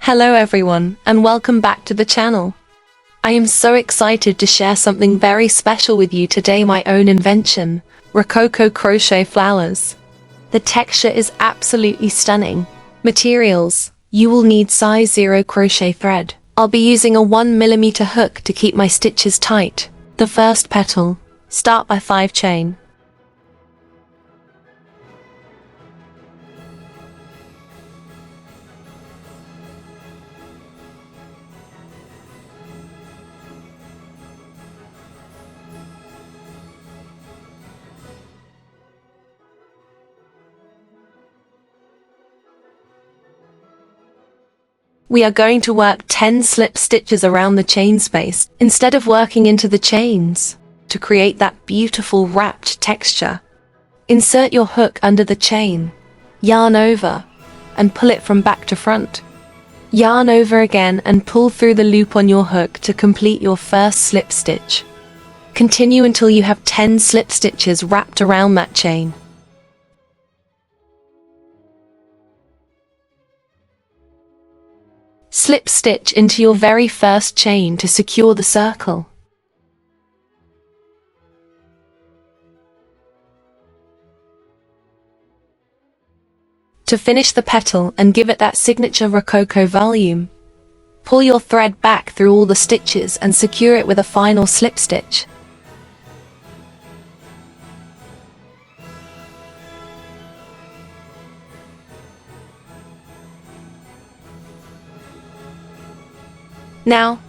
Hello everyone, and welcome back to the channel. I am so excited to share something very special with you today, my own invention, Rococo Crochet Flowers. The texture is absolutely stunning. Materials: you will need size 0 crochet thread. I'll be using a 1mm hook to keep my stitches tight. The first petal, start by 5 chain. We are going to work 10 slip stitches around the chain space, instead of working into the chains, to create that beautiful wrapped texture. Insert your hook under the chain, yarn over, and pull it from back to front. Yarn over again and pull through the loop on your hook to complete your first slip stitch. Continue until you have 10 slip stitches wrapped around that chain. Slip stitch into your very first chain to secure the circle. To finish the petal and give it that signature Rococo volume, pull your thread back through all the stitches and secure it with a final slip stitch. Now,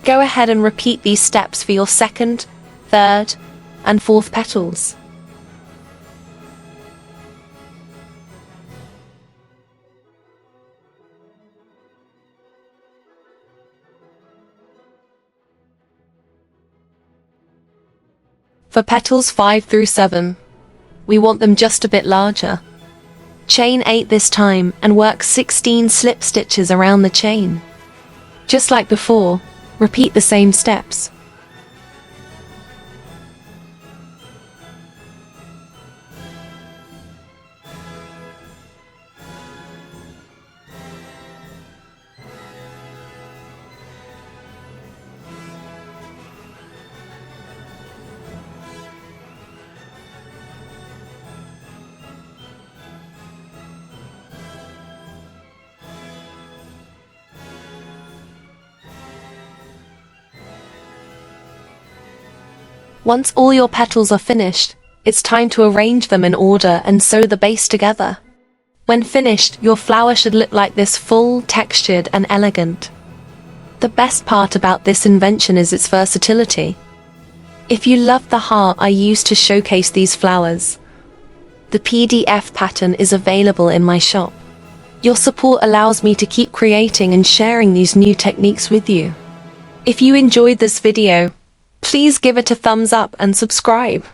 go ahead and repeat these steps for your second, third, and fourth petals. For petals 5 through 7, we want them just a bit larger. Chain 8 this time and work 16 slip stitches around the chain. Just like before, repeat the same steps. Once all your petals are finished, it's time to arrange them in order and sew the base together. When finished, your flower should look like this: full, textured, and elegant. The best part about this invention is its versatility. If you love the heart I used to showcase these flowers, the PDF pattern is available in my shop. Your support allows me to keep creating and sharing these new techniques with you. If you enjoyed this video, please give it a thumbs up and subscribe.